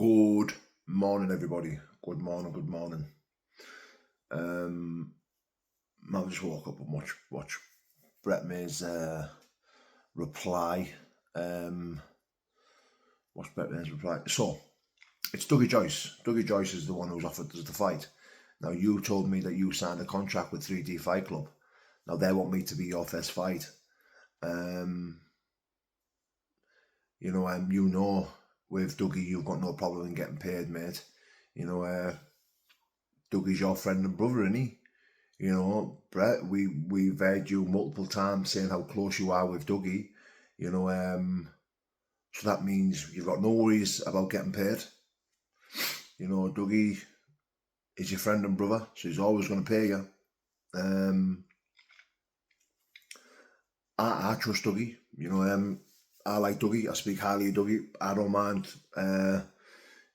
Good morning, everybody. Good morning. I just woke up and watch Brett May's reply. Watch Brett May's reply. So it's Dougie Joyce. Dougie Joyce is the one who's offered us the fight. Now you told me that you signed a contract with 3D Fight Club. Now they want me to be your first fight. You know, with Dougie, you've got no problem in getting paid, mate. Dougie's your friend and brother, isn't he? Brett, we've heard you multiple times saying how close you are with Dougie. So that means you've got no worries about getting paid. Dougie is your friend and brother, so he's always going to pay you. I trust Dougie. I like Dougie. I speak highly of Dougie. I don't mind.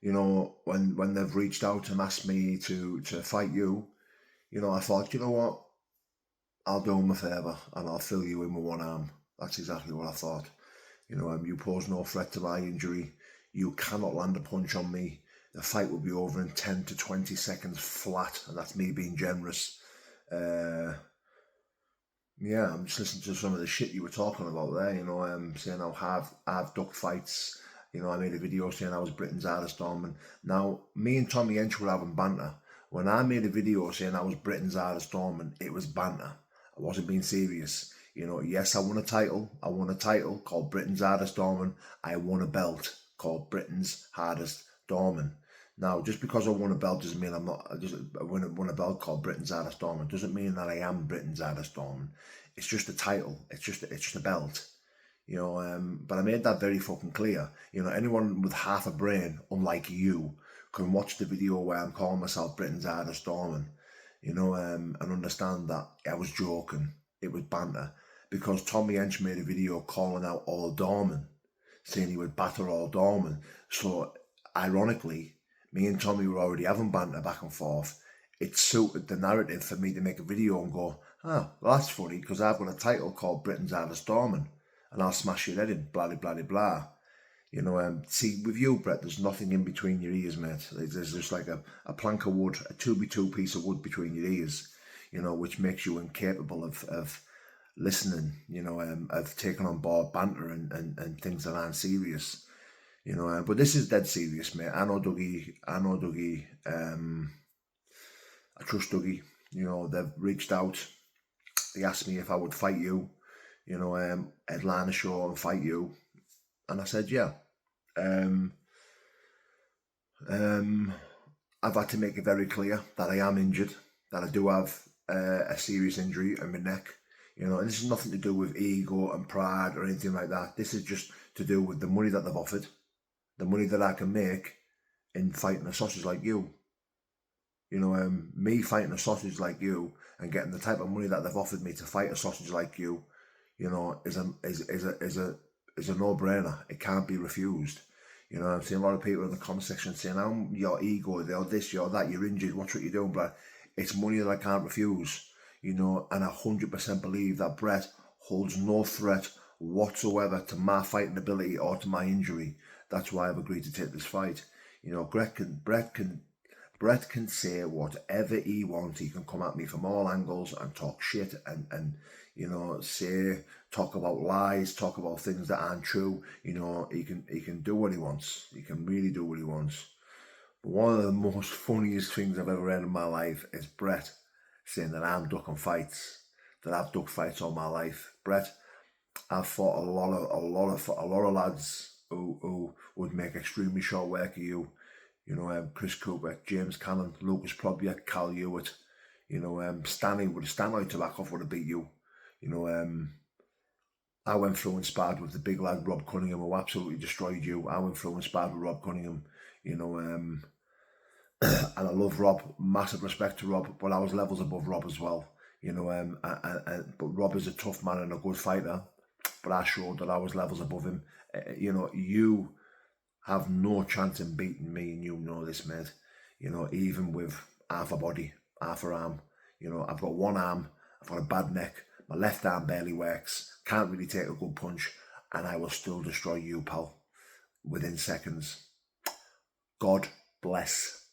When they've reached out and asked me to fight you, I thought, you know what, I'll do him a favour and I'll fill you in with one arm. That's exactly what I thought. You pose no threat to my injury. You cannot land a punch on me. The fight will be over in 10 to 20 seconds flat, and that's me being generous. Yeah, I'm just listening to some of the shit you were talking about there, saying how I've ducked fights. I made a video saying I was Britain's hardest doorman. Now, me and Tommy Hench were having banter. When I made a video saying I was Britain's hardest doorman, it was banter. I wasn't being serious. Yes, I won a title. I won a title called Britain's hardest doorman. I won a belt called Britain's hardest doorman. Now, just because I won a belt doesn't mean I won a belt called Britain's hardest doorman. Doesn't mean that I am Britain's hardest doorman. It's just a title. It's just a belt. But I made that very fucking clear. Anyone with half a brain, unlike you, can watch the video where I'm calling myself Britain's hardest doorman, and understand that I was joking. It was banter. Because Tommy Hench made a video calling out all doormen, saying he would batter all doormen. So, ironically, me and Tommy were already having banter back and forth. It suited the narrative for me to make a video and go, well, that's funny because I've got a title called Britain's hardest doorman and I'll smash your head in, blah, blah, blah, blah. See, with you, Brett, there's nothing in between your ears, mate. There's just like a plank of wood, a 2x2 piece of wood between your ears, which makes you incapable of listening, of taking on board banter and things that aren't serious. But this is dead serious, mate. I know Dougie. I trust Dougie. They've reached out. They asked me if I would fight you, headline a show and fight you. And I said, yeah. I've had to make it very clear that I am injured, that I do have a serious injury in my neck. And this is nothing to do with ego and pride or anything like that. This is just to do with the money that they've offered. The money that I can make in fighting a sausage like you. Me fighting a sausage like you and getting the type of money that they've offered me to fight a sausage like you, is a no-brainer. It can't be refused. I'm seeing a lot of people in the comment section saying, "Oh, your ego, you're this, you're that, you're injured, watch what you're doing," but it's money that I can't refuse. And I 100% believe that Brett holds no threat whatsoever to my fighting ability or to my injury. That's why I've agreed to take this fight. Brett can say whatever he wants. He can come at me from all angles and talk shit and talk about lies, talk about things that aren't true. He can do what he wants. He can really do what he wants. But one of the most funniest things I've ever read in my life is Brett saying that I'm ducking fights, that I've ducked fights all my life. Brett, I've fought a lot of lads who would make extremely short work of you. Chris Cooper, James Cannon, Lucas Probiak, Cal Hewitt. Stanley Tobacco would have beat you. I went through and sparred with the big lad Rob Cunningham, who absolutely destroyed you. I went through and sparred with Rob Cunningham. And I love Rob, massive respect to Rob, but I was levels above Rob as well. But Rob is a tough man and a good fighter, but I showed that I was levels above him. You have no chance in beating me, and you know this, mate. Even with half a body, half a arm. I've got one arm, I've got a bad neck, my left arm barely works, can't really take a good punch, and I will still destroy you, pal, within seconds. God bless.